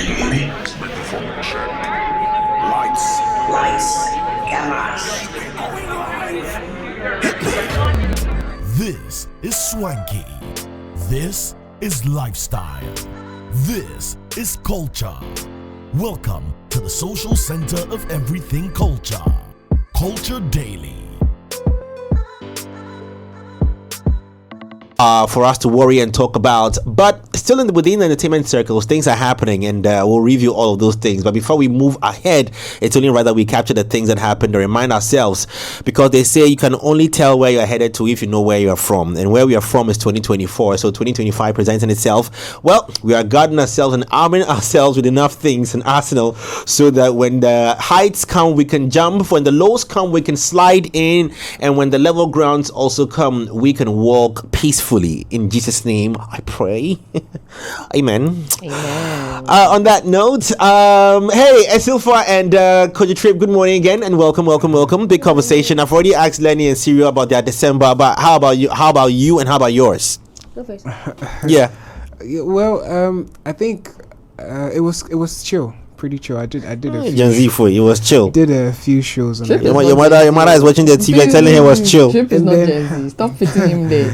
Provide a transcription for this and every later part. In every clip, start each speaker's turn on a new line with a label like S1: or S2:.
S1: This is swanky. This is lifestyle. This is culture. Welcome to the social center of everything culture. Culture Daily.
S2: For us to worry and talk about, but still within the entertainment circles, things are happening, and we'll review all of those things. But before we move ahead, it's only right that we capture the things that happened to remind ourselves, because they say you can only tell where you're headed to if you know where you are from, and where we are from is 2024. So 2025 presents in itself. Well, we are guarding ourselves and arming ourselves with enough things and arsenal so that when the heights come, we can jump. When the lows come, we can slide in, and when the level grounds also come, we can walk peacefully. In Jesus' name, I pray. Amen.
S3: Amen.
S2: On that note, hey, Esilfa and Koji Trip, good morning again, and welcome. Big conversation. I've already asked Lenny and Syria about their December, but how about you? How about you? And how about yours?
S3: Go first.
S2: Yeah.
S4: Well, I think it was chill. Pretty chill. I did a few
S2: Gen Z for you, it was chill.
S4: did a few shows and
S2: Your mother is watching the TV and telling him it was chill.
S3: Trip is not Gen Z. Stop fitting him there.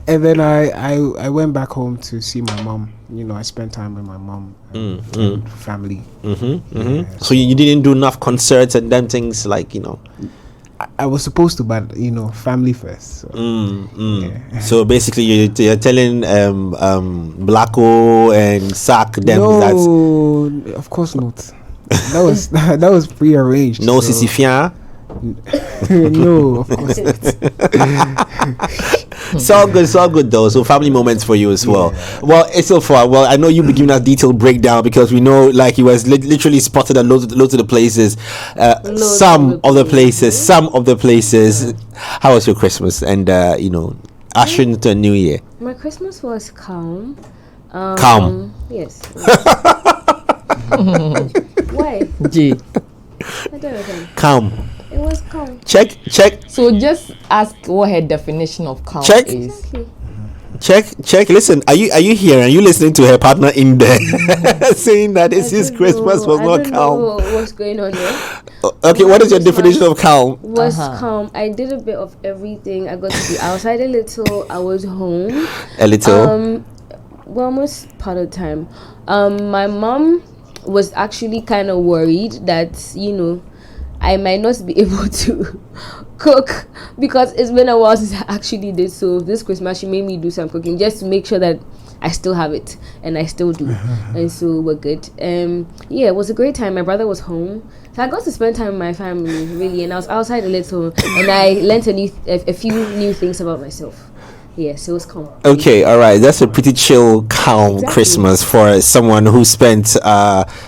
S4: and then I went back home to see my mom. You know, I spent time with my mom and family. Yeah.
S2: So you didn't do enough concerts and them things, like, you know.
S4: I was supposed to, but you know, family first. So, yeah.
S2: So basically, you're telling Blacko and Sack them
S4: no, of course not. That was prearranged.
S2: No,
S4: so.
S2: Sisifia.
S4: No, of course not.
S2: It's all good though. So family moments for you as well. Well, it's so far. Well, I know you'll be giving us detailed breakdown, because we know, like, he was literally spotted at loads of the places. Some of the places. How was your Christmas? And you know, ushering into a new year.
S3: My Christmas was calm.
S2: Calm.
S3: Yes. Why?
S5: G.
S3: I don't know.
S2: Calm.
S3: It was calm.
S2: Check.
S5: So just ask what her definition of calm
S2: Check.
S5: is.
S3: Exactly.
S2: Check. Listen, are you here? Are you listening to her partner in there saying that his Christmas was not calm?
S3: Know what's going on there?
S2: Okay, what is your definition of calm?
S3: Was calm. I did a bit of everything. I got to be outside a little. I was home.
S2: A little.
S3: Well, most part of the time. My mom was actually kind of worried that, you know, I might not be able to cook, because it's been a while since I actually did. So this Christmas she made me do some cooking just to make sure that I still have it, and I still do. And so we're good. Yeah, it was a great time. My brother was home, so I got to spend time with my family, really, and I was outside a little, and I learned a few new things about myself. Yes, it was calm.
S2: Okay, all right. That's a pretty chill, calm Christmas for someone who spent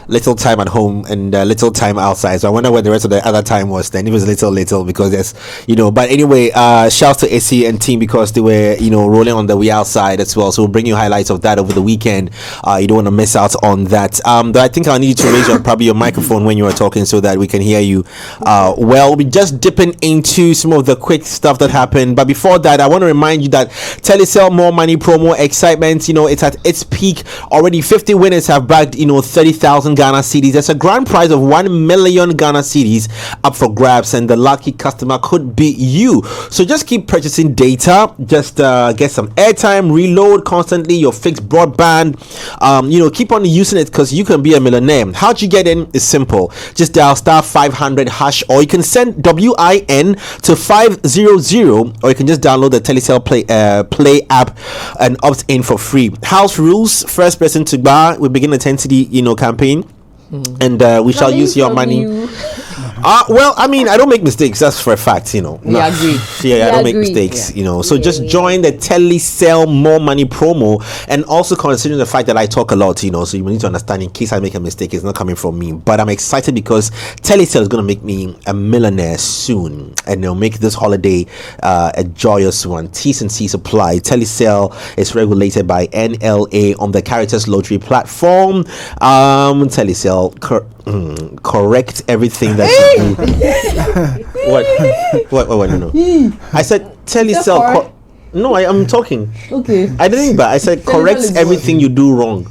S2: little time at home and little time outside. So I wonder what the rest of the other time was then. It was little, because there's, you know. But anyway, shouts to AC and team, because they were, you know, rolling on the way outside as well. So we'll bring you highlights of that over the weekend. You don't want to miss out on that. But I think I'll need you to raise probably your microphone when you are talking, so that we can hear you. Well, we're just dipping into some of the quick stuff that happened. But before that, I want to remind you that Telecel More Money promo excitement, you know, it's at its peak already. 50 winners have bagged, you know, 30,000 Ghana cedis. There's a grand prize of 1 million Ghana cedis up for grabs, and the lucky customer could be you. So just keep purchasing data, just get some airtime, reload constantly your fixed broadband, you know, keep on using it, because you can be a millionaire. How'd you get in? It's simple. Just dial *500#, or you can send WIN to 500, or you can just download the Telecel Play app and opt in for free. House rules: first person to buy. We begin a 10 cedi, you know, campaign, and we shall use your money. Well, I mean, I don't make mistakes. That's for a fact, you know.
S5: We agree.
S2: Yeah, I don't make mistakes, you know. So just join the Telecel More Money promo, and also considering the fact that I talk a lot, you know. So you need to understand, in case I make a mistake, it's not coming from me. But I'm excited because Telecel is going to make me a millionaire soon, and they'll make this holiday a joyous one. T's and C's apply. Telecel is regulated by NLA on the Caritas Lottery platform. Telecel correct everything that you do. What no. I said Telecel. No, I'm talking.
S5: Okay.
S2: I didn't, but I said correct everything you do wrong.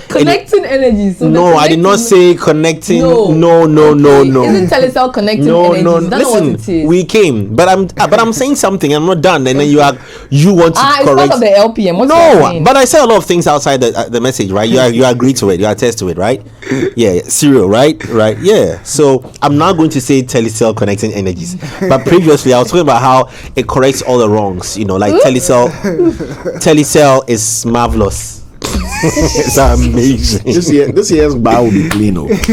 S5: Connecting energies. So
S2: No, I did not say connecting. No.
S5: Isn't telecell connecting energies? That's not what it
S2: Listen,
S5: is.
S2: we came, but I'm saying something. I'm not done, and then you want to
S5: it's
S2: correct.
S5: part of the LPM. What
S2: No, but I said a lot of things outside the message, right? You agree to it. You attest to it, right? Yeah, serial, right? Yeah. So I'm not going to say telecell connecting energies, but previously I was talking about how it corrects all the wrongs. Like telecell is marvelous. It's amazing.
S6: This year's bar will be clean. Don't be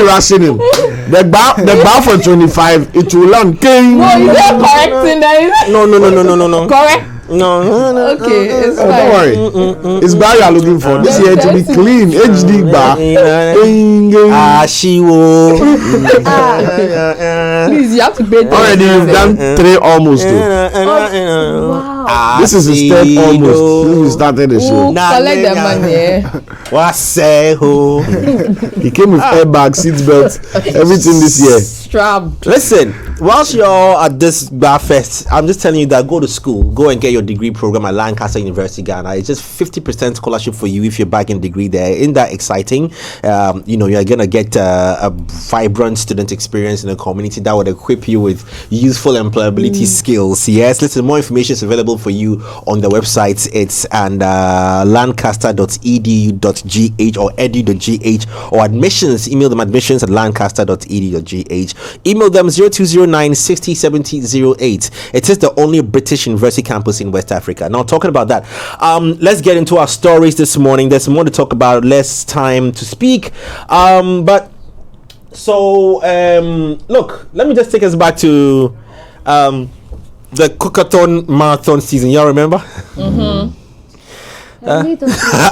S6: rushing him. The bar for 25, it will land.
S5: No, you're correcting that.
S2: No.
S5: Correct.
S2: No.
S5: Okay, it's fine.
S6: Don't worry. It's bar you are looking for. This year to be clean. HD bar.
S2: She will.
S5: Please, you have to pay.
S6: Already you've done 3 almost.
S3: Wow.
S6: This is his third almost. Since we started the show.
S5: Collect the money.
S2: What say who?
S6: He came with airbag, seatbelt, everything this year.
S5: Strapped.
S2: Listen, whilst you're at this bar fest, I'm just telling you that go to school, go and get your degree program at Lancaster University, Ghana. It's just 50% scholarship for you if you're back in degree there. Isn't that exciting? You're gonna get a vibrant student experience in the community that would equip you with useful employability skills. Yes, listen, more information is available for you on the website. It's lancaster.edu.gh or edu.gh, or admissions. Email them admissions@lancaster.edu.gh. Email them 0209 60 70 08. It is the only British university campus in West Africa. Now, talking about that, let's get into our stories this morning. There's more to talk about, less time to speak. Look, let me just take us back to the Cookathon marathon season. Y'all remember?
S3: I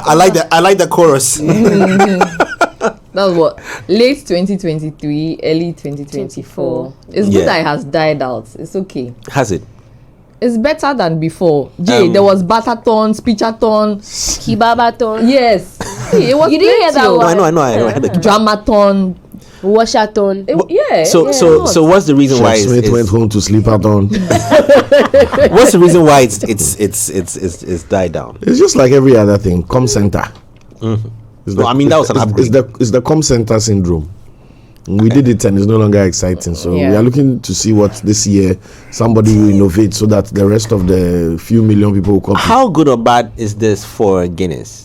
S2: I like the chorus.
S5: That was what? Late 2023, early 2024. It's good that it has died out. It's okay.
S2: Has it?
S5: It's better than before. There was Batathon, Speechathon,
S3: Kibabaton.
S5: Yes. It was
S3: You didn't hear that
S2: No,
S3: one?
S2: I know. I heard the
S5: Dramathon.
S3: Washathon.
S2: So what's the reason why
S6: Smith went home to sleep at dawn.
S2: what's the reason why it's died down?
S6: It's just like every other thing. Com center.
S2: No, I mean that was an upgrade.
S6: It's the com center syndrome. We did it and it's no longer exciting. So we are looking to see what this year somebody will innovate so that the rest of the few million people will copy.
S2: How good or bad is this for Guinness?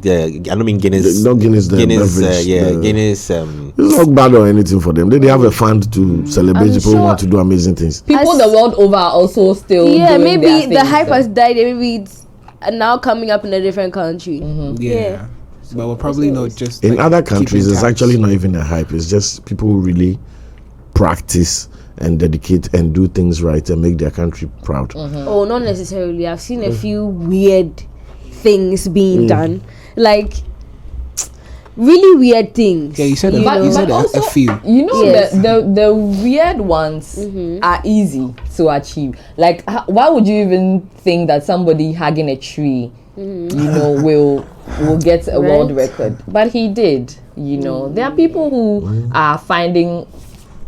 S2: I don't mean Guinness.
S6: Not Guinness, the
S2: Guinness,
S6: beverage.
S2: Guinness.
S6: It's not bad or anything for them. They have a fund to celebrate people who want to do amazing things.
S5: People the world over are also still doing
S3: maybe
S5: their
S3: the
S5: things,
S3: hype
S5: so.
S3: has died. Maybe it's now coming up in a different country.
S4: Yeah. But we're probably not just
S6: In other
S4: keeping
S6: countries, it's
S4: tabs.
S6: actually not even a hype. It's just people who really practice and dedicate and do things right and make their country proud.
S3: Oh, not necessarily. I've seen a few weird things being done, like really weird things.
S4: Yeah, you said
S5: But also,
S4: a few.
S5: You know,
S3: Yes.
S5: the weird ones are easy to achieve. Like, why would you even think that somebody hugging a tree, will get a world record? But he did. There are people who are finding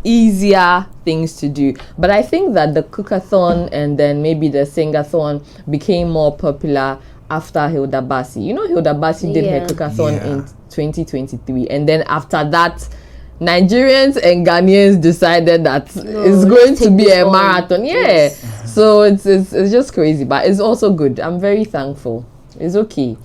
S5: easier things to do. But I think that the Cookathon and then maybe the Singathon became more popular after Hilda Baci. Hilda Baci did her Cookathon in 2023, and then after that, Nigerians and Ghanaians decided that it's going to be a marathon. So it's just crazy, but it's also good. I'm very thankful. It's okay.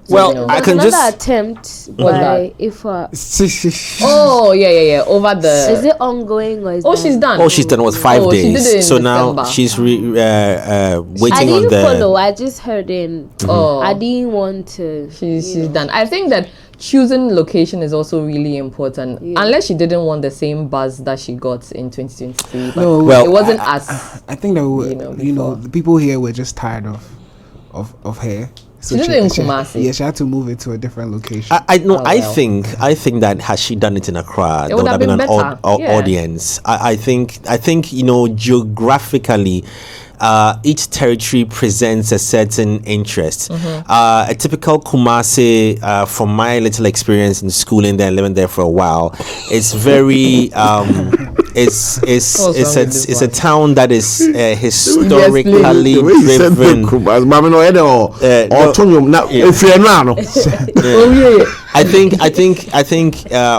S2: Well, I can
S3: another
S2: just
S3: attempt
S5: What's
S3: by Ifa.
S5: Oh yeah. Over the.
S3: Is it ongoing or is
S5: She's done.
S2: Oh, she's done. It was 5
S5: Oh, she did it
S2: days.
S5: in
S2: So now
S5: December.
S2: she's waiting
S3: I
S2: on
S3: didn't
S2: the.
S3: follow. I just heard in.
S5: Oh,
S3: I didn't want to.
S5: she's done. I think that choosing location is also really important. Unless she didn't want the same buzz that she got in 2023. But
S4: No,
S2: Well,
S5: it wasn't as.
S4: I think that
S5: before.
S4: the people here were just tired of her. So
S5: She did it in Kumasi.
S4: Yeah, she had to move it to a different location.
S2: I know.
S5: Oh,
S2: I
S5: well.
S2: think that had she done it in Accra, there
S5: would
S2: would have
S5: have
S2: been an
S5: been better. Yeah.
S2: audience. I think geographically, each territory presents a certain interest. A typical Kumasi, from my little experience in schooling there and living there for a while, it's very it's a town that is historically driven. I think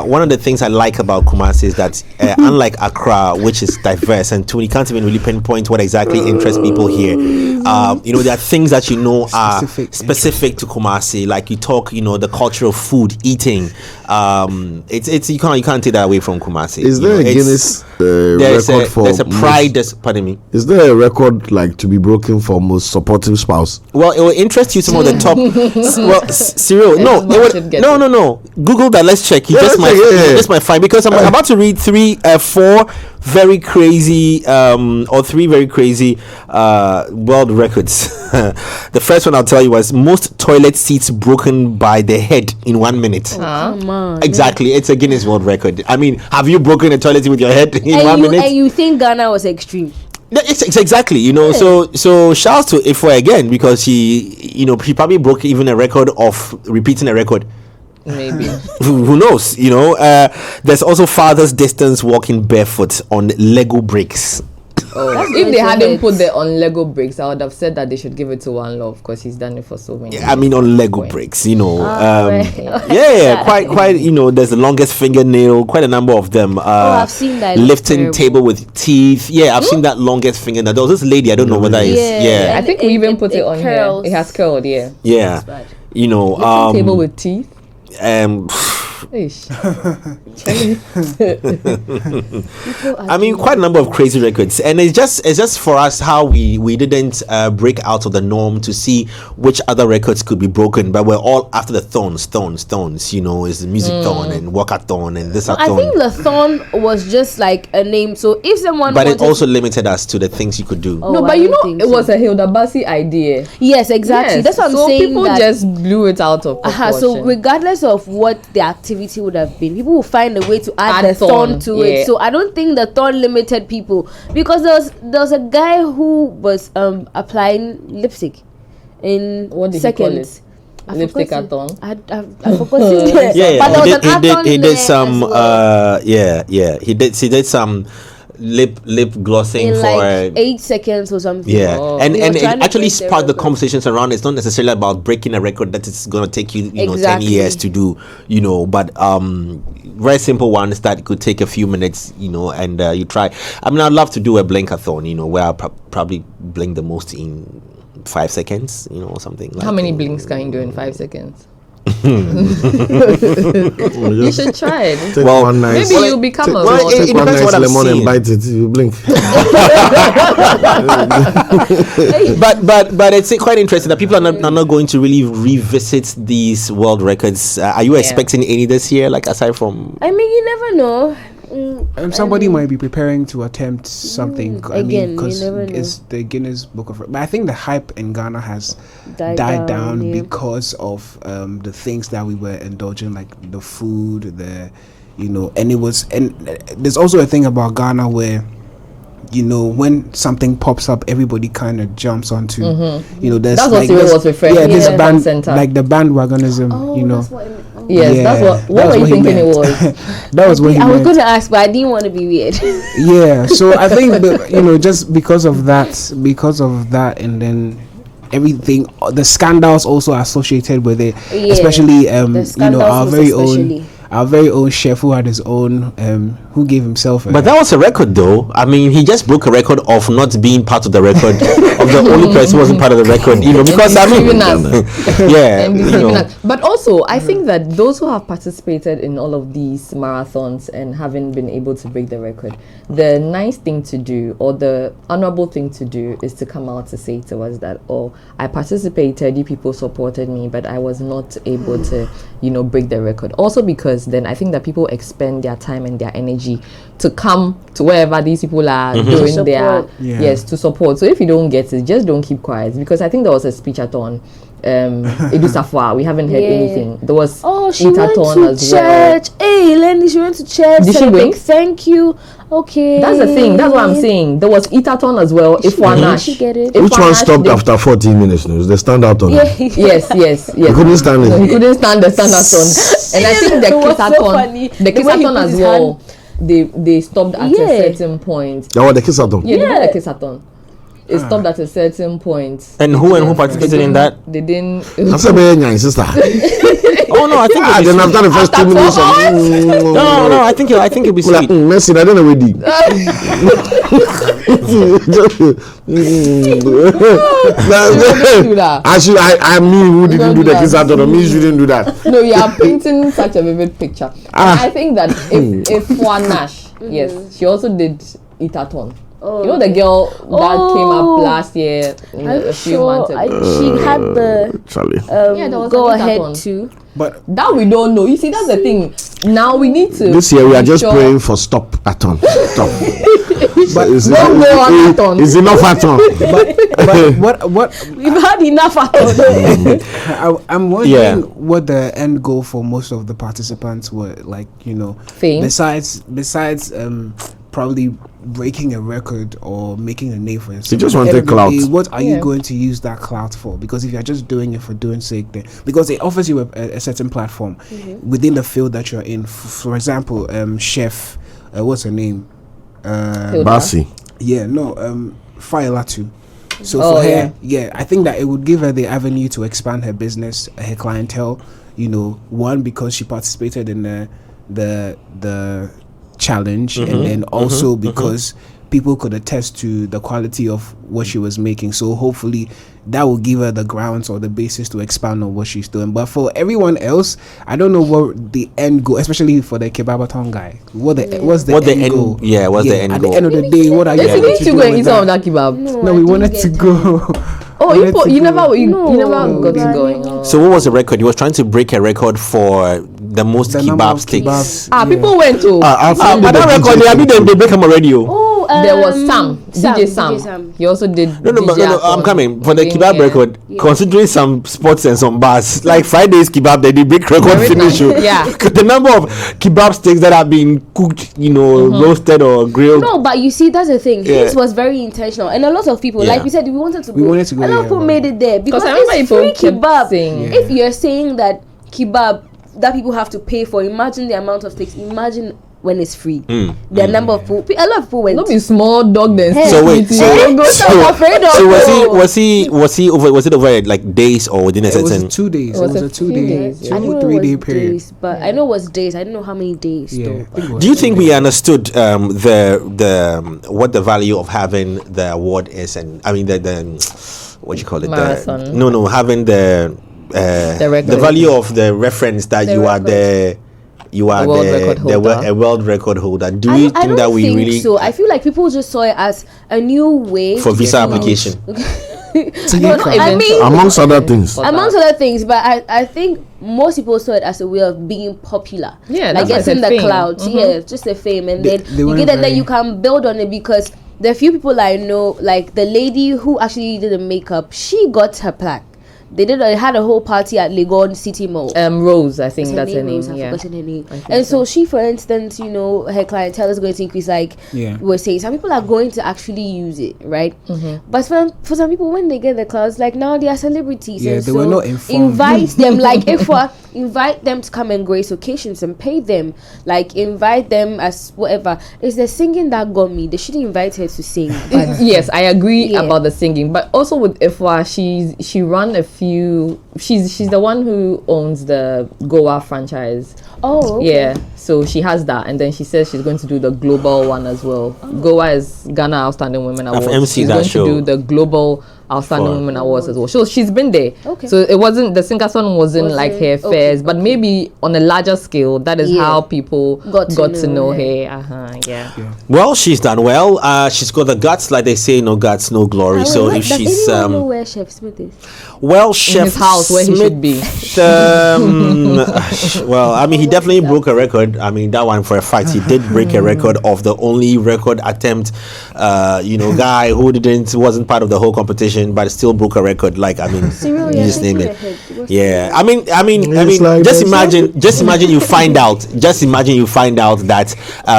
S2: one of the things I like about Kumasi is that unlike Accra, which is diverse and you can't even really pinpoint what exactly interests people here. There are things that are specific to Kumasi, like you talk, the culture of food, eating. It's you can't take that away from Kumasi.
S6: Is there a Guinness record for?
S2: There's a pride. Pardon me.
S6: Is there a record like to be broken for most supportive spouse?
S2: Well, it will interest you some of the top. Cyril, no. Google that. Let's check. You just might find, because I'm about to read 4 very crazy world records. The first one I'll tell you was most toilet seats broken by the head in 1 minute.
S3: Come on.
S2: Exactly, it's a Guinness World Record. I mean, have you broken a toilet seat with your head in 1 minute?
S3: And you think Ghana was extreme?
S2: It's exactly, So shouts to Ifo again, because he probably broke even a record of repeating a record.
S5: Maybe.
S2: Who knows? There's also farthest distance walking barefoot on Lego bricks.
S5: If they hadn't put the on Lego bricks, I would have said that they should give it to One Love, because he's done it for so many years.
S2: I mean, on Lego bricks, quite. There's the longest fingernail, quite a number of them.
S3: I've seen that.
S2: Lifting table with teeth. Yeah, I've seen that longest fingernail. There was this lady, I don't know what that is. Yeah.
S5: I think we even put it on curls. Here. It has curled, yeah.
S2: Yeah.
S5: Lifting table with teeth.
S2: I mean, quite a number of crazy records, and it's just for us how we didn't break out of the norm to see which other records could be broken, but we're all after the thorns. Is the music thorn and walkathon and this.
S3: I think the thorn was just like a name. So if someone,
S2: but it also limited us to the things you could do.
S5: But it was a Hilda Baci idea.
S3: Yes, exactly. That's what I'm saying.
S5: So people just blew it out of proportion.
S3: So regardless of what the activity would have been, people will find a way to add the thorn to it. So I don't think the thorn limited people, because there was a guy who was applying lipstick in seconds.
S5: Lipstick-a-thon.
S3: I forgot his name.
S2: But there was an athon. He did some he did some lip glossing
S3: in
S2: for
S3: like 8 seconds or something.
S2: And it actually sparked the conversations around. It's not necessarily about breaking a record that it's going to take you 10 years to do, but very simple ones that could take a few minutes, and you try. I mean, I'd love to do a blinkathon, where I'll probably blink the most in 5 seconds, or something like.
S5: How many blinks can you do in 5 seconds? You should try it. Maybe you'll become a
S6: take one nice lemon and bite it, you blink.
S2: but it's quite interesting that people are not going to really revisit these world records. Are you expecting any this year, like aside from?
S3: I mean, you never know.
S4: Somebody might be preparing to attempt something. Because it's the Guinness Book of. But I think the hype in Ghana has died down because of the things that we were indulging, like the food, and there's also a thing about Ghana where, when something pops up, everybody kind of jumps onto. There's
S5: that's what Cyril was referring to.
S4: This band, like the bandwagonism.
S5: That's what were you thinking it was?
S4: That was what
S3: I was going to ask, but I didn't want to be weird.
S4: So I think just because of that, and then everything, the scandals also associated with it, especially our very own chef who had his own who gave himself
S2: but that was a record though. I mean, he just broke a record of not being part of the record of the only person who wasn't part of the record, because I mean
S5: but also I think that those who have participated in all of these marathons and haven't been able to break the record, the nice thing to do or the honorable thing to do is to come out to say to us that, I participated, you people supported me, but I was not able to break the record. Also because then I think that people expend their time and their energy to come to wherever these people are doing their to support. So if you don't get it, just don't keep quiet, because I think there was a speech-a-thon Edu Safwa, we haven't heard anything. There was
S3: she went to church. Hey Lenny, she went to church.
S5: Did she win?
S3: Thank you. Okay,
S5: that's the thing. That's what I'm saying. There was Itaton as well. If one
S3: get it.
S6: Which one stopped after 14 minutes? No, the standout on.
S5: Yes.
S6: He couldn't stand it.
S5: He couldn't stand the standout on. And I think the Kisaton as well. they stopped at a certain point.
S6: That was the Kissathon.
S5: Yeah, the Kissathon. It stopped at a certain point.
S2: And who participated in that?
S5: They didn't.
S6: I said, "My sister."
S2: Oh no, I think.
S6: Then after the first 2 minutes,
S2: no, I think it'll be sweet.
S6: Messi, I don't know where the. I mean, who didn't do the Kissathon? Me, you didn't do that.
S5: No, you are painting such a vivid picture. I think that if Juan Nash, yes, she also did Itathon.
S3: Oh,
S5: you know the girl that came up last year, a few months ago.
S3: She had the go ahead too.
S4: But
S5: that we don't know. You see, that's the thing. Now we need to.
S6: This year we are just praying for stop-a-thon. Stop.
S4: But
S5: don't go on Athon.
S6: It's enough Athon.
S4: But what
S3: We've had enough Athon.
S4: I'm wondering what the end goal for most of the participants were, like, you know,
S5: fame.
S4: Besides probably breaking a record or making a name for yourself.
S6: You just wanted clout.
S4: What are you going to use that clout for? Because if you're just doing it for doing sake, then because it offers you a certain platform within the field that you're in. For example, chef, what's her name?
S6: Baci.
S4: Yeah, no, Failatu. So for her, I think that it would give her the avenue to expand her business, her clientele. You know, one, because she participated in the challenge, and then also because people could attest to the quality of what she was making. So hopefully that will give her the grounds or the basis to expand on what she's doing. But for everyone else, I don't know what the end goal, especially for the kebabaton guy. What's the end goal?
S2: Yeah, what's the end goal?
S4: At the end of the day, what are you going to do with
S5: eat some of that kebab?
S4: No, we wanted to go.
S5: Oh, you never got to go.
S2: So what was the record? He was trying to break a record for the most kebab sticks.
S5: People went to.
S2: But that record, they break them already.
S5: There was DJ Sam. He also did.
S2: No, I'm coming for the kebab record. Considering some spots and some bars, like Friday's kebab, they did break record finish.
S5: Yeah,
S2: the number of kebab sticks that have been cooked, roasted or grilled.
S3: No, but you see, that's the thing. His was very intentional, and a lot of people, like we said, we wanted to go. A lot of people made it there because it's free kebab. If you're saying that kebab that people have to pay for, imagine the amount of sticks. Imagine when it's free. The number of people, a lot of people went.
S5: Not be small dog then.
S2: So wait, was he over? Was it over like days or within a certain?
S4: It was 2 days. It was a 2 day, 2 or 3 day period.
S3: Days, but I know it was days. I don't know how many days.
S4: Yeah.
S2: Do you think we understood the what the value of having the award is, and I mean the what you call it?
S5: Marathon.
S2: Having the value of the reference that you are a world record holder. Do you think that we really?
S3: So I feel like people just saw it as a new way
S2: for visa application.
S6: Amongst other things.
S3: But I think most people saw it as a way of being popular.
S5: Yeah,
S3: like getting the clout. Yeah, just the fame, and then you get it, then you can build on it, because the few people I know, like the lady who actually did the makeup, she got her plaque. They had a whole party at Legon City Mall.
S5: Rose, I think that's her name.
S3: I've forgotten her name. And so she, for instance, her clientele is going to increase. Like we're saying, some people are going to actually use it, right? But for some people, when they get the clouds, like now they are celebrities.
S4: Yeah,
S3: and
S4: they
S3: so
S4: were not informed.
S3: Invite them, like invite them to come and grace occasions and pay them. Like invite them as whatever. It's the singing that got me. They shouldn't invite her to sing.
S5: Yes, I agree about the singing, but also with Ifwa, she ran a few. She's the one who owns the Goa franchise.
S3: Oh, okay.
S5: Yeah, so she has that, and then she says she's going to do the global one as well. Goa is Ghana Outstanding Women Awards. She's going to do the global Outstanding Women Awards as well. So she's been there.
S3: Okay.
S5: So it wasn't, the Singathon wasn't like her fairs, but maybe on a larger scale, that is how people got to know her. Yeah.
S2: Well, she's done well. She's got the guts, like they say, no guts, no glory. So if she's
S3: does anyone know where Chef Smith is?
S2: Well, Chef
S5: in his house where he should be.
S2: Well, I mean, he definitely broke a record. I mean, that one for a fact. He did break a record of the only record attempt, guy who wasn't part of the whole competition. version, but still broke a record. Like, I mean,
S3: Cyril,
S2: you just name it. Yeah, I mean,
S6: like
S2: just imagine you find out that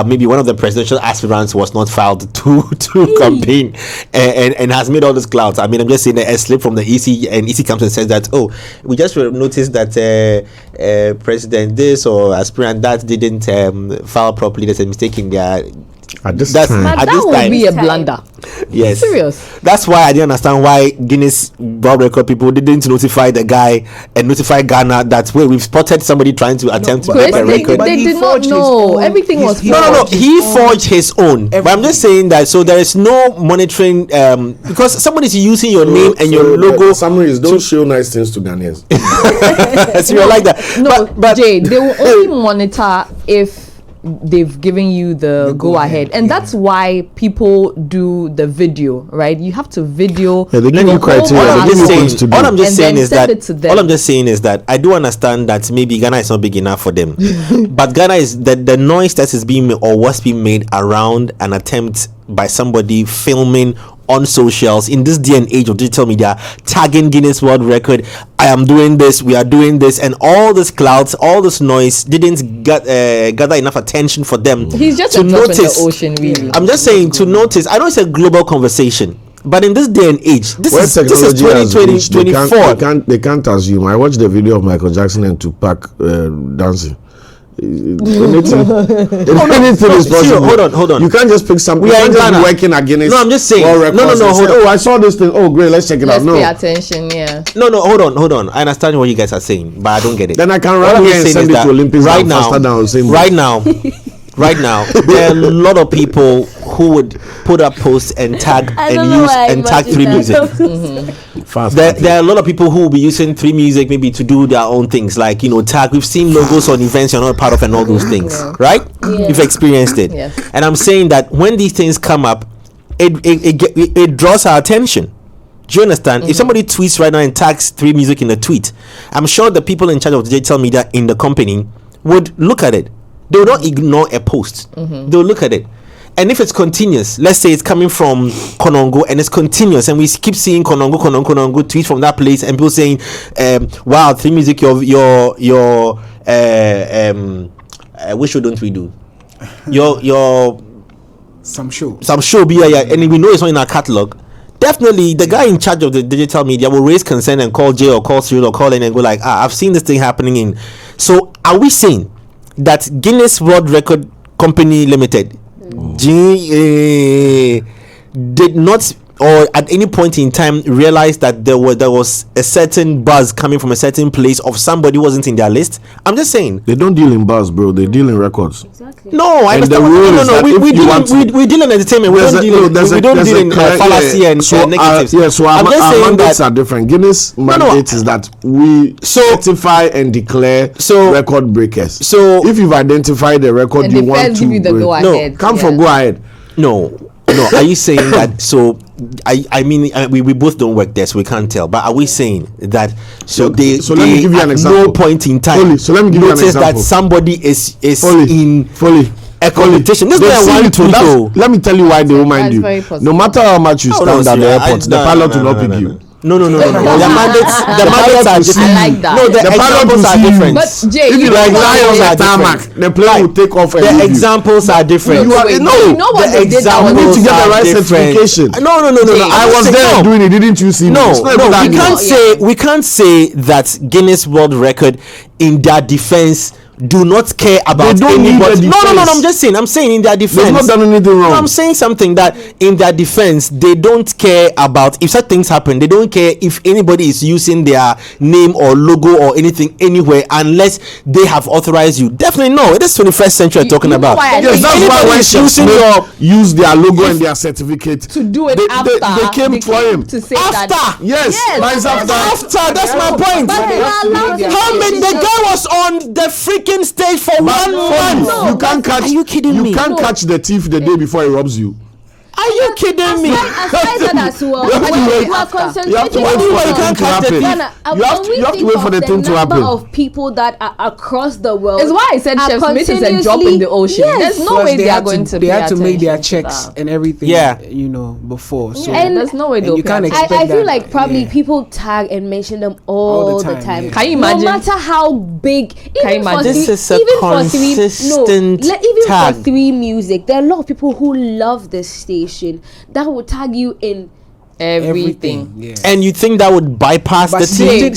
S2: maybe one of the presidential aspirants was not filed to campaign and has made all these clouds. I mean, I'm just saying that a slip from the EC, and EC comes and says that, oh, we just noticed that president this or aspirant that didn't file properly. There's a mistake in their.
S6: At this
S5: That
S6: time.
S5: would be a blunder.
S2: Yes.
S5: Serious.
S2: That's why I didn't understand why Guinness World Record people didn't notify the guy and notify Ghana that we've spotted somebody trying to attempt to break a record.
S5: They did not know. Everything was
S2: No. He forged his own. But I'm just saying that so there is no monitoring because somebody's using your name and your logo.
S6: Summary is don't show nice things to Ghanaians.
S2: So you're like that.
S5: No,
S2: but
S5: Jay, they will only monitor if they've given you the go ahead, and that's why people do the video, right? You have to video.
S6: Yeah, they give you criteria.
S2: All I'm just saying is that I do understand that maybe Ghana is not big enough for them, but Ghana is the noise that is being made or what's being made around an attempt by somebody filming on socials in this day and age of digital media, tagging Guinness World Record. I am doing this, we are doing this, and all this clouds, all this noise didn't gather enough attention for them.
S5: He's just
S2: to
S5: a drop
S2: notice.
S5: in the ocean, really.
S2: I'm just saying to notice. I know it's a global conversation, but in this day and age, this is 2024.
S6: They can't assume. I watched the video of Michael Jackson and Tupac dancing. Anything is possible.
S2: Hold on.
S6: You can't just pick something.
S2: We are in Ghana.
S6: Working against.
S2: No, I'm just saying.
S6: No.
S2: Hold on.
S6: Oh, I saw this thing. Oh, great. Let's check it out.
S5: Let's
S6: No.
S5: pay attention. Yeah.
S2: No. Hold on. I understand what you guys are saying, but I don't get it.
S6: Then I can run here and send it to Olympics
S2: right now. Right now, there are a lot of people who would put up posts and tag tag 3 Music. There are a lot of people who will be using 3 Music maybe to do their own things, like tag. We've seen logos on events you're not part of and all those things, right?
S3: Yeah.
S2: You've experienced it,
S5: Yes.
S2: and I'm saying that when these things come up, it draws our attention. Do you understand? If somebody tweets right now and tags 3 Music in a tweet, I'm sure the people in charge of digital media in the company would look at it. They will not ignore a post. They will look at it. And if it's continuous, let's say it's coming from Konongo and it's continuous, and we keep seeing Konongo tweets from that place, and people saying, "Wow, 3 Music, your which show don't we do? Your
S4: some show
S2: be and we know it's not in our catalog." Definitely, the guy in charge of the digital media will raise concern and call Jay or call Cyril or call in and go like, "I've seen this thing happening in." So, are we saying that Guinness World Record Company Limited did not, or at any point in time, realize that there was a certain buzz coming from a certain place of somebody who wasn't in their list? I'm just saying.
S6: They don't deal in buzz, bro. They deal in records.
S3: Exactly.
S2: No, I
S6: And the
S2: understand.
S6: rule is that
S2: We deal in entertainment. We don't deal in fallacy and negatives.
S6: So
S2: I'm just
S6: our
S2: saying
S6: mandates
S2: that
S6: are different. Guinness mandate is that we certify and declare record breakers.
S2: So
S6: if you've identified the record
S5: And
S6: you
S5: they
S6: want
S5: first
S6: to
S5: give you the
S6: break,
S5: go ahead.
S6: come for go ahead.
S2: No. Are you saying that? So I mean we both don't work there, so we can't tell. But are we saying that? So
S6: let me give you an
S2: at
S6: example.
S2: no point in time.
S6: So let me give you an
S2: notice
S6: example.
S2: that somebody is
S6: Fully.
S2: a competition. This
S6: They
S2: is
S6: see
S2: why I
S6: you
S2: want
S6: too.
S2: to know.
S6: Let me tell you why they will mind
S5: That's
S6: you.
S5: very possible.
S6: No matter how much you stand at the airport, the pilot will not pick you.
S2: No. The mandates are different.
S5: I like that.
S2: No, the
S6: pilot will
S2: examples are
S6: see you.
S2: different.
S5: But Jay,
S6: If you like
S5: know
S6: lions
S5: what
S6: at
S2: are
S6: tarmac,
S2: different.
S6: the plane will take off and leave
S2: The
S6: you.
S2: examples are different.
S6: You are-
S5: Wait,
S6: no,
S5: you know what
S2: the
S5: they did that
S6: You
S5: was
S6: need to get the
S2: are
S6: right
S2: different.
S6: certification.
S2: No.
S6: I was there doing it. Didn't you see me?
S2: No,
S6: It's not even that
S2: we
S6: deep.
S2: can't say that Guinness World Record, in their defense, do not care about
S6: don't need
S2: anybody.
S6: a
S2: No.
S6: defense.
S2: I'm saying in their defense.
S6: They've not done anything wrong.
S2: No, I'm saying something that in their defense, they don't care about if such things happen. They don't care if anybody is using their name or logo or anything anywhere unless they have authorized you. Definitely no. It is 21st century I'm talking
S5: you know
S2: about.
S5: why I
S6: Yes,
S5: think
S6: that's why
S2: anybody
S6: when
S2: is using
S6: Chef
S2: your
S6: use their logo and their certificate
S5: to do it
S6: they
S5: after
S6: came for him.
S5: to say
S2: after.
S5: that.
S6: Yes, rise after.
S2: After, that's my point.
S5: But they are allowed to
S2: How many? The guy was on the freaking stage for 1 month.
S6: You can't catch.
S2: Are you kidding me?
S6: You can't catch the thief the day before he robs you.
S2: Are you kidding me?
S3: Aside that as well,
S6: You
S3: you are concentrating
S6: have to wait for the thing to happen. You have to wait for the thing to happen.
S3: The number of people that are across the world.
S5: It's why I said Chef Smith is a drop in the ocean. There's no way they are going to.
S4: They had to make their checks and everything.
S2: Yeah.
S4: Before. So
S3: and
S5: there's no way they'll.
S4: You can't expect
S3: I feel like probably people tag and mention them all the time.
S4: Yeah.
S5: Can you imagine?
S3: No matter how big, even for
S2: This is a consistent tag.
S3: for 3 Music, there are a lot of people who love this station that will tag you in
S5: everything.
S4: Yeah.
S2: And you think that would bypass the team?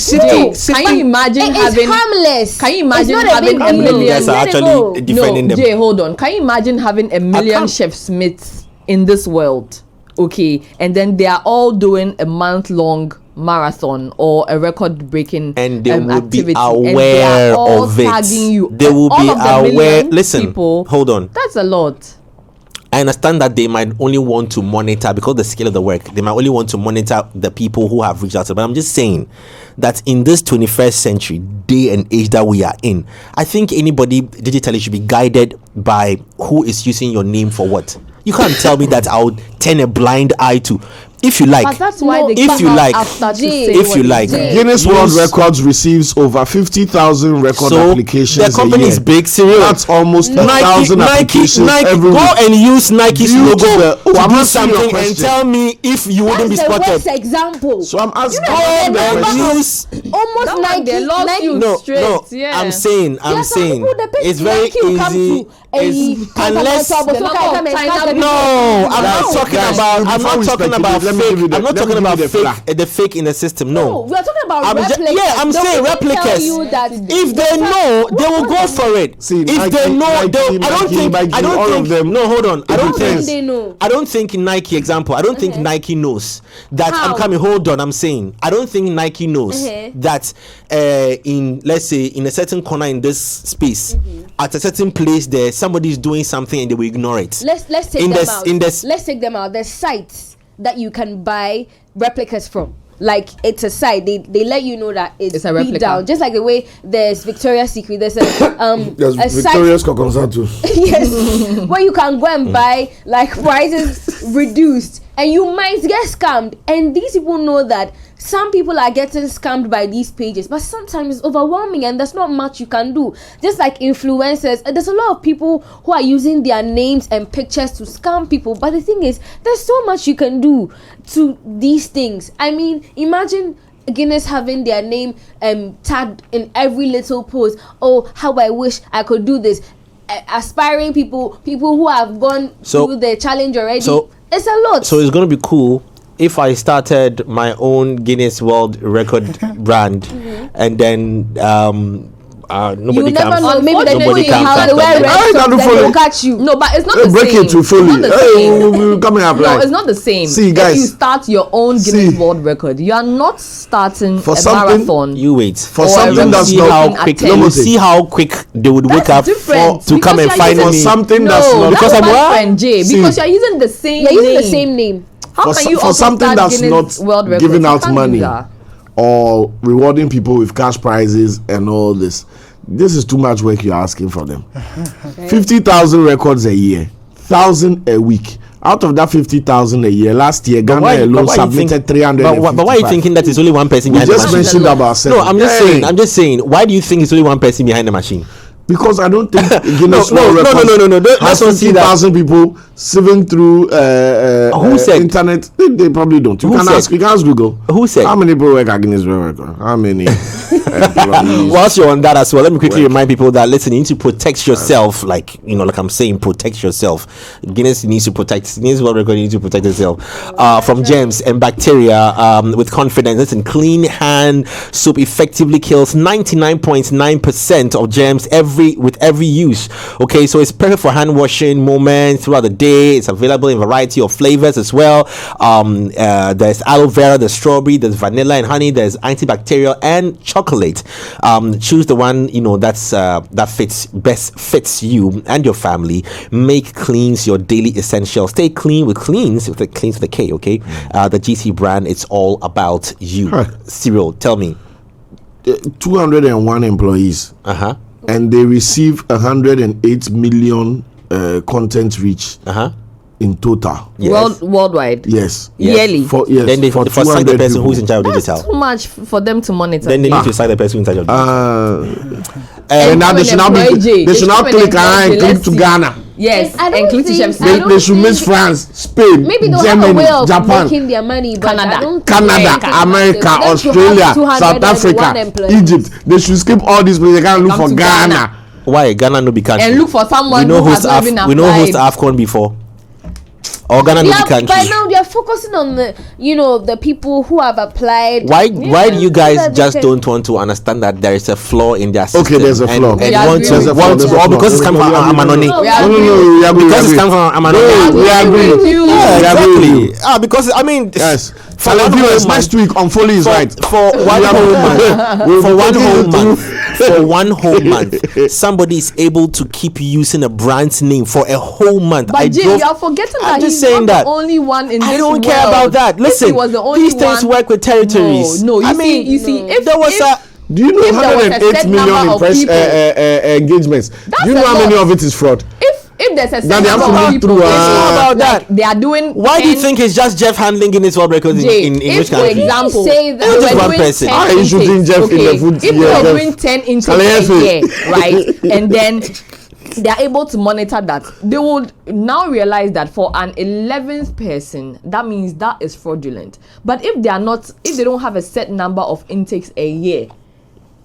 S5: Can you imagine having?
S3: Harmless.
S5: Can you imagine
S3: It's not a big
S5: having a
S3: deal.
S5: million?
S2: You guys are
S3: Let it
S2: actually
S3: go.
S2: defending
S5: No,
S2: them.
S5: Jay, hold on. Can you imagine having a million Chef Smiths in this world? Okay, and then they are all doing a month-long marathon or a record-breaking
S2: And they will
S5: activity,
S2: be
S5: and they
S2: aware
S5: are all
S2: of it.
S5: tagging you.
S2: They will
S5: All
S2: be
S5: of the
S2: aware.
S5: million
S2: Listen,
S5: people,
S2: hold on.
S5: That's a lot.
S2: I understand that they might only want to monitor, because the scale of the work, they might only want to monitor the people who have reached out to them. But I'm just saying that in this 21st century day and age that we are in, I think anybody digitally should be guided by who is using your name for what. You can't tell me that I would turn a blind eye to. If you like,
S5: But that's why they
S2: if
S5: come
S2: you
S5: out
S2: like,
S5: after to
S3: Jay,
S5: say
S2: if
S5: what
S2: you
S5: they
S2: like,
S5: say.
S6: Guinness World
S2: Use-
S6: Records receives over 50,000 record
S2: so
S6: applications
S2: the company
S6: a year.
S2: is big, Cyril.
S6: That's almost
S2: Nike,
S6: 1,000 applications every
S2: go
S6: week.
S2: and use Nike's
S6: Due
S2: logo
S6: to the-
S2: to
S6: I'm
S2: do
S6: answering your
S2: something and
S6: question.
S2: tell me if you wouldn't be
S3: That's the
S2: spotted.
S3: worst example.
S6: So I'm asking
S2: Go
S6: the
S2: and
S6: question.
S2: use.
S3: Almost
S5: That one,
S3: 90.
S5: they lost you.
S2: No,
S5: straight,
S2: no.
S5: yeah.
S2: I'm saying,
S3: There are some people, the page
S2: it's very
S3: Nike will come
S2: easy.
S3: to
S2: It's, unless
S5: The number of China
S2: no, I'm not
S6: Guys,
S2: talking
S6: guys,
S2: about. I'm
S6: before
S2: not
S6: we
S2: talking about
S6: speculate, let me give you
S2: fake.
S6: the-
S2: I'm not
S6: let me
S2: talking
S6: give
S2: about
S6: you the
S2: fake.
S6: flag.
S2: The fake in the system.
S3: No,
S2: No.
S3: we are talking about
S2: I'm
S3: replicas.
S2: yeah, I'm
S3: They'll
S2: saying
S3: even tell
S2: replicas.
S3: you that
S2: If they know, they will go for it.
S6: See,
S2: If
S6: Nike,
S2: they know,
S6: Nike,
S2: they'll, I don't
S6: Nike,
S2: think.
S6: Nike,
S2: I don't
S6: all
S2: think.
S6: of them.
S2: No, hold on. I don't
S6: depends.
S2: think
S3: they know.
S2: I don't think Nike example. I don't think Nike knows that.
S3: How?
S2: I'm coming. Hold on. I'm saying I don't think Nike knows that in, let's say, in a certain corner in this space, at a certain place, there somebody is doing something and they will ignore it.
S3: Let's take
S2: in
S3: them
S2: this-
S3: out.
S2: in this-
S3: Let's take them out. There's sites that you can buy replicas from. Like, it's a site. They let you know that it's
S5: a
S3: beat
S5: replica.
S3: down. Just like the way there's Victoria's Secret. There's
S6: There's
S3: a
S6: Victoria's Kokonsa too.
S3: yes, where you can go and buy like prices reduced, and you might get scammed. And these people know that some people are getting scammed by these pages, but sometimes it's overwhelming and there's not much you can do. Just like influencers, there's a lot of people who are using their names and pictures to scam people, but the thing is, there's so much you can do to these things. I mean, imagine Guinness having their name tagged in every little post. Oh, how I wish I could do this. Aspiring people who have gone through the challenge already.
S2: So
S3: it's a lot.
S2: So it's gonna be cool if I started my own Guinness World Record brand, and then nobody
S3: you never
S2: comes.
S3: know. Maybe the
S2: Nobody
S3: people
S2: comes
S3: how
S2: after
S3: they wear
S2: them.
S3: red
S6: Hey,
S3: socks,
S6: don't
S3: then
S6: follow.
S3: they'll catch you.
S5: No, but it's not
S6: Hey,
S5: the
S6: break
S5: same.
S6: it to
S5: It's
S6: fully.
S5: not the
S6: Hey,
S5: same.
S6: we're coming up
S5: No,
S6: live.
S5: it's not the same.
S6: See,
S5: If
S6: guys.
S5: you start your own Guinness
S6: See.
S5: World Record, you are not starting
S6: For
S5: a
S6: something-
S5: marathon.
S2: You wait.
S6: For
S5: Or
S6: something
S5: a
S6: that's
S2: see
S5: replica
S2: how
S6: not
S2: quick.
S5: attempt.
S2: You see how quick they would wake up
S5: different,
S2: to come
S5: because
S2: and
S5: you are
S2: find
S5: using-
S6: for
S2: me.
S6: something that's
S5: No,
S6: not
S2: because
S5: that's
S2: I'm
S5: my
S2: what?
S5: friend Jay.
S6: See.
S5: Because you're using the same.
S3: You're using the
S5: name.
S3: same name.
S5: How can you
S6: for
S5: also
S6: something
S5: start
S6: that's
S5: Guinness
S6: not
S5: World Record?
S6: giving
S5: You
S6: out
S5: can't do
S6: money
S5: that.
S6: or rewarding people with cash prizes and all this. This is too much work you're asking for them. 50,000 records a year, 1,000 a week. Out of that 50,000 a year, last year Ghana alone submitted 355.
S2: But why are you thinking that it's only one person
S6: We
S2: behind the
S6: just
S2: machine?
S6: mentioned about seven.
S2: No, I'm just
S6: Hey.
S2: saying. I'm just saying. Why do you think it's only one person behind the machine?
S6: Because I don't think Guinness
S2: No,
S6: World
S2: no,
S6: Records
S2: no.
S6: has
S2: Let's not see that.
S6: 50,000 people sieving through
S2: Who said?
S6: internet. They probably don't. You
S2: Who
S6: can
S2: said?
S6: ask. You can ask Google.
S2: Who said?
S6: How many people work at Guinness World Record? How many? employees?
S2: Whilst you're on that as well, let me quickly remind people that listen, you need to protect yourself. Like I'm saying, protect yourself. Guinness needs to protect. Guinness World Record needs to protect itself from germs and bacteria with confidence. Listen, clean hand soap effectively kills 99.9% of germs with every use. Okay, so it's perfect for hand washing moments throughout the day. It's available in a variety of flavors as well. There's aloe vera, there's strawberry, there's vanilla and honey, there's antibacterial and chocolate. Choose the one that fits you and your family. Make cleans your daily essential. Stay clean with cleans with the K. Okay, the GC brand. It's all about you. Cyril, tell me.
S6: 201 employees. And they receive 108 million content reach. in total.
S2: Yes.
S5: Worldwide.
S6: Yes.
S5: Yearly.
S2: Then they for sack the person who's in charge of
S5: That's
S2: digital.
S5: too much for them to monitor.
S2: Then they need to sack the person who's in charge of digital.
S6: And now they should now click and click to Ghana.
S5: Yes,
S3: I don't
S5: and click to
S3: think-
S5: Chef's.
S3: I don't
S6: They should
S3: think-
S6: miss France, Spain,
S3: Maybe they'll
S6: Germany,
S3: have a way of
S6: Japan,
S3: making their money, but
S5: Canada.
S3: I don't think
S6: Canada,
S3: they
S6: America,
S3: them to have
S6: Australia,
S3: 201
S6: South Africa,
S3: employees.
S6: Egypt. They should skip all these places. They can't look
S5: Come
S6: for
S5: to
S6: Ghana.
S5: Ghana.
S2: Why Ghana no be country?
S5: And look for someone who has not even
S2: we know host
S5: applied.
S2: AFCON before. Or Ghana no
S3: Yeah,
S2: be country.
S3: by now they are focusing on the people who have applied.
S2: Why do you
S3: Those are
S2: guys
S3: the
S2: just
S3: things.
S2: don't want to understand that there is a flaw in their system?
S6: Okay, there's a flaw.
S2: And
S5: We
S2: want
S5: agree
S2: to
S5: with you.
S2: want
S6: There's a
S2: all
S6: flaw.
S2: because it's coming from
S6: We agree.
S2: Amanoni.
S3: No,
S5: We
S6: No,
S5: agree.
S6: we agree.
S2: Because it's coming from Amanoni.
S6: We agree.
S5: with you.
S2: Yeah,
S6: We agree.
S2: exactly. Because I mean,
S6: Yes.
S2: for
S6: Challenge
S2: one
S6: viewers
S2: whole
S6: next
S2: month-
S6: week on Foley is right.
S2: for one
S6: We are-
S2: whole month,
S6: We'll
S2: for
S6: be
S2: one
S6: taking
S2: whole
S6: you
S2: month,
S6: through-
S2: for one whole month, somebody is able to keep using a brand's name for a whole month.
S5: But Jim, you are forgetting
S2: I'm
S5: that
S2: just
S5: he's
S2: saying
S5: not
S2: that.
S5: the only one in
S2: I
S5: this
S2: don't care
S5: world.
S2: about that.
S5: If
S2: Listen,
S5: he was the only
S2: these things
S5: one,
S2: work with territories.
S5: No,
S2: I mean,
S5: you see, if
S2: there was
S5: if,
S6: Do you know
S5: If there was a
S6: 108
S5: set
S6: million
S5: number of people-
S6: engagements?
S5: That's
S6: Do you know
S5: a
S6: how many
S5: lot.
S6: of it is fraud?
S5: if there's a
S6: Now they have
S5: set
S6: to
S5: number of
S6: look
S5: people,
S6: through,
S5: it's not
S2: about
S5: like
S2: that.
S5: they are doing.
S2: why do you
S5: 10
S2: think it's just Jeff handling Guinness World Record
S5: Jay,
S2: in
S5: if,
S2: which
S5: for
S2: country?
S5: example,
S3: Say that-
S5: we
S2: Just
S5: were
S2: one
S5: doing
S2: person.
S5: 10
S6: Ah, you shooting
S5: intakes,
S6: Jeff in the foot,
S5: if
S6: yeah,
S5: we are
S6: Jeff.
S5: doing 10 intakes
S6: Kaleyese.
S5: a year, right, and then they are able to monitor that, they would now realize that for an 11th person, that means that is fraudulent. But if they don't have a set number of intakes a year,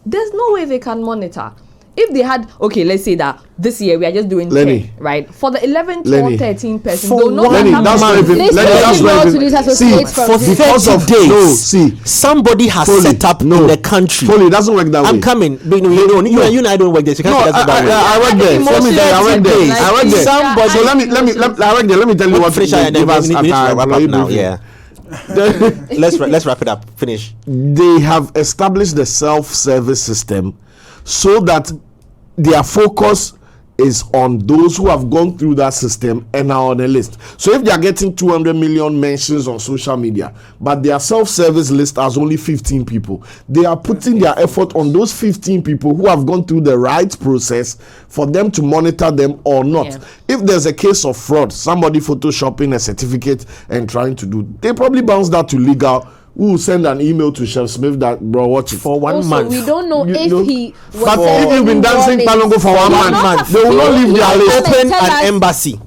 S5: there's no way they can monitor. If they had, okay, let's say that this year we are just doing
S6: Lenny.
S5: 10, right? For the 11th
S6: Lenny.
S5: or 13th person,
S2: For
S5: they'll know
S2: one
S6: Lenny,
S5: that
S6: that's not even.
S3: Let's
S6: Lenny, that's
S3: go
S6: not
S3: to
S6: even.
S3: these
S6: See,
S3: associates from
S2: For
S3: this.
S6: because
S2: 30
S6: of
S2: days,
S6: no, see,
S2: somebody has
S6: Foley,
S2: set up
S6: no.
S2: in the country.
S6: Foley, it doesn't work that way.
S2: I'm coming. You and I don't work there. So you
S6: No,
S2: can't say that's that way.
S6: I work there. Let me tell you, I work there. I work there.
S2: Somebody-
S6: So let me, I work there. Let me tell you what
S2: Finish
S6: they
S2: and then
S6: give us
S2: we need to
S6: at our
S2: wrap up
S6: employee
S2: now.
S6: briefing.
S2: Yeah. Let's wrap it up. Finish.
S6: They have established the self-service system so that their focus is on those who have gone through that system and are on a list. So if they are getting 200 million mentions on social media, but their self-service list has only 15 people, they are putting their effort on those 15 people who have gone through the right process for them to monitor them or not.
S5: Yeah.
S6: If there's a case of fraud, somebody photoshopping a certificate and trying to do, they probably bounce that to legal. We will send an email to Chef Smith that, bro, watch it.
S2: For one
S3: Also,
S2: month.
S3: we don't know
S6: You
S3: if
S6: know,
S3: he was
S6: but
S3: sent
S6: if you've been
S3: any
S6: dancing
S3: warnings.
S6: Palongo for 1
S3: He will
S6: month,
S3: not
S6: they will not
S3: have-
S6: leave
S3: he
S6: their
S3: will
S6: list.
S3: come and
S2: Open
S3: tell
S2: an
S3: us-
S2: embassy.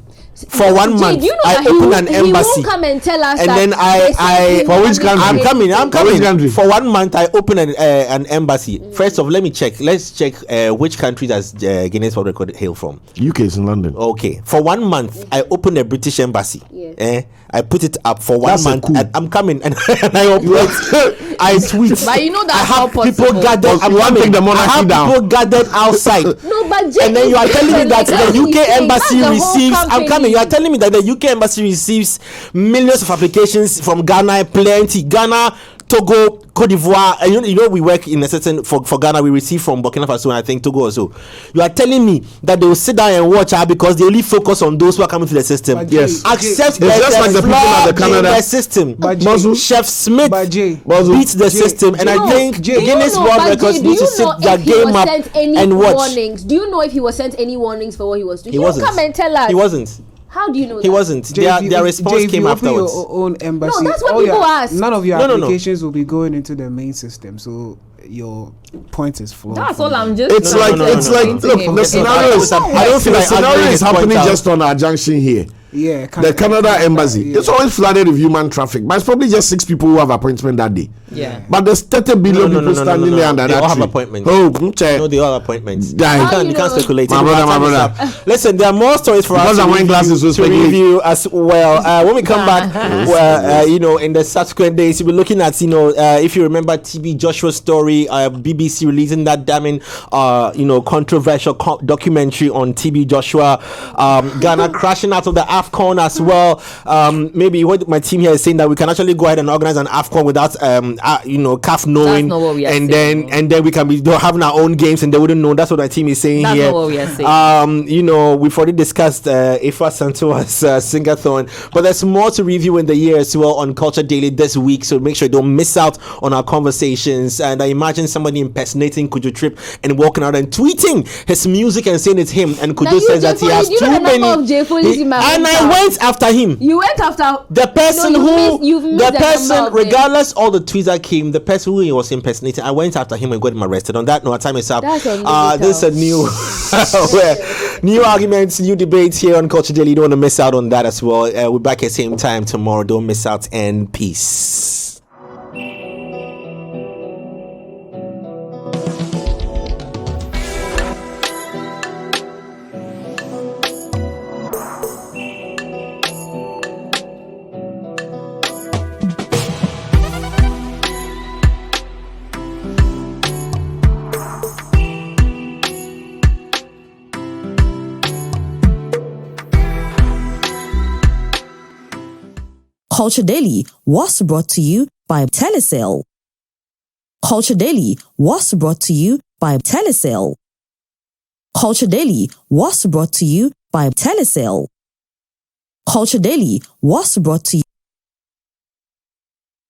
S2: For 1
S3: Jay,
S2: month,
S3: do you know
S2: I
S3: that
S2: open
S3: he
S2: an
S3: won't
S2: embassy.
S3: come and tell us
S2: And
S3: that
S2: then
S3: they
S2: I
S3: sent him
S6: For which
S3: money.
S6: country?
S2: I'm coming.
S6: For which
S2: coming.
S6: country?
S2: For 1 month, I open an embassy. First off, let me check. Let's check which country does Guinness World Record hail from.
S6: UK is in London.
S2: Okay. For 1 month, I open a British embassy.
S3: Yes.
S2: I put it up for 1
S6: That's a
S2: month.
S6: coup.
S2: And I'm coming and I operate. I tweet.
S5: But you know that's
S2: I have
S5: not
S2: people
S5: possible.
S2: gathered.
S6: But
S2: I'm
S6: you want to
S2: coming.
S6: take the
S2: I
S6: monarchy
S2: have
S6: down.
S2: people gathered outside.
S3: No, but Jay,
S2: And then you are telling me that the UK embassy
S3: that's the whole
S2: receives. I'm
S3: company.
S2: coming. You are telling me that the UK embassy receives millions of applications from Ghana, plenty. Ghana, Togo, Cote d'Ivoire. And you know we work in a certain for Ghana. We receive from Burkina Faso and I think Togo also. You are telling me that they will sit down and watch her because they only focus on those who are coming to the system.
S4: But
S6: Yes.
S4: Jay,
S2: Accept
S6: It's
S2: there's
S6: just
S2: a
S6: like the people
S2: flaw
S6: at the
S2: in
S6: Canada-
S2: the system.
S4: But
S6: Mazu,
S2: Chef Smith
S4: But Jay,
S2: beats the
S4: Jay,
S2: system, and I
S3: No,
S2: think
S4: Jay,
S3: do you
S2: Guinness
S3: know,
S2: World
S3: but
S2: Records
S3: Jay,
S2: need
S3: do
S2: to
S3: you
S2: sit
S3: know
S2: their
S3: if he
S2: game
S3: was
S2: up
S3: sent any
S2: and watch.
S3: warnings? Do you know if he was sent any warnings for what he was doing?
S2: He
S3: He
S2: wasn't.
S3: come and tell us.
S2: He wasn't.
S3: How do you know
S2: He
S3: that?
S2: wasn't.
S4: Jay,
S2: Their
S4: if
S2: their
S4: you-
S2: response
S4: Jay, if
S2: came
S4: you open
S2: afterwards.
S4: your own embassy.
S3: No, that's what
S4: all
S3: people
S4: your-
S3: ask.
S4: None of your
S2: No, no, no.
S4: applications will be going into the main system. So your point is flawed.
S5: That's
S4: from
S5: all
S4: there.
S5: I'm just.
S6: it's
S2: No,
S6: like
S2: no, no,
S6: it's
S2: no,
S6: like
S2: no.
S6: look, the scenario is
S2: I don't feel
S6: the
S2: like
S6: scenario
S2: arguing
S6: is
S2: his point
S6: happening
S2: out.
S6: just on our junction here.
S4: Yeah,
S6: The Canada embassy.
S4: Yeah.
S6: It's always flooded with human traffic, but it's probably just 6 people who have appointment that day.
S5: Yeah.
S6: But there's 30 billion people standing there under
S2: They
S6: that
S2: all have
S6: tree.
S2: appointments.
S6: Oh,
S2: No, they all have appointments.
S6: Die.
S2: You
S3: How
S2: can't,
S3: do
S2: you
S3: you
S2: can't
S3: know?
S2: speculate.
S6: My
S2: Anyway,
S6: brother,
S2: our
S6: my
S2: time is
S6: brother.
S2: up. Listen, there are more stories for
S6: Because
S2: us
S6: I'm wearing glasses, so
S2: to
S6: speculate.
S2: review as well. When we come back, in the subsequent days, we'll be looking at, if you remember TB Joshua's story, BBC releasing that damning, controversial documentary on TB Joshua, Ghana crashing out of the AFCON as well. Maybe what my team here is saying that we can actually go ahead and organize an AFCON without, CAF knowing,
S5: not what we are
S2: and
S5: saying.
S2: then we can be having our own games and they wouldn't know. That's what my team is saying
S5: That's
S2: here.
S5: not what we are saying.
S2: We've already discussed Ifa Santoa's Singathon, but there's more to review in the year as well on Culture Daily this week, so make sure you don't miss out on our conversations. And I imagine somebody impersonating Kujo Trip and walking out and tweeting his music and saying it's him, and
S3: Now
S2: Kujo
S3: you,
S2: says that
S3: Jay
S2: he has
S3: Foley, do
S2: too
S3: you know the
S2: many.
S3: number of Jay Foley's in my
S2: And I went after him.
S3: You went after
S2: the person regardless all the tweets that came, the person who he was impersonating, I went after him and got him arrested. On that note, time is up. This is a new new arguments, new debates here on Culture Daily. You don't want to miss out on that as well. We're back at the same time tomorrow. Don't miss out, and peace.
S7: Culture Daily was brought to you by Telecel. Culture Daily was brought to you by Telecel. Culture Daily was brought to you by Telecel. Culture Daily was brought to you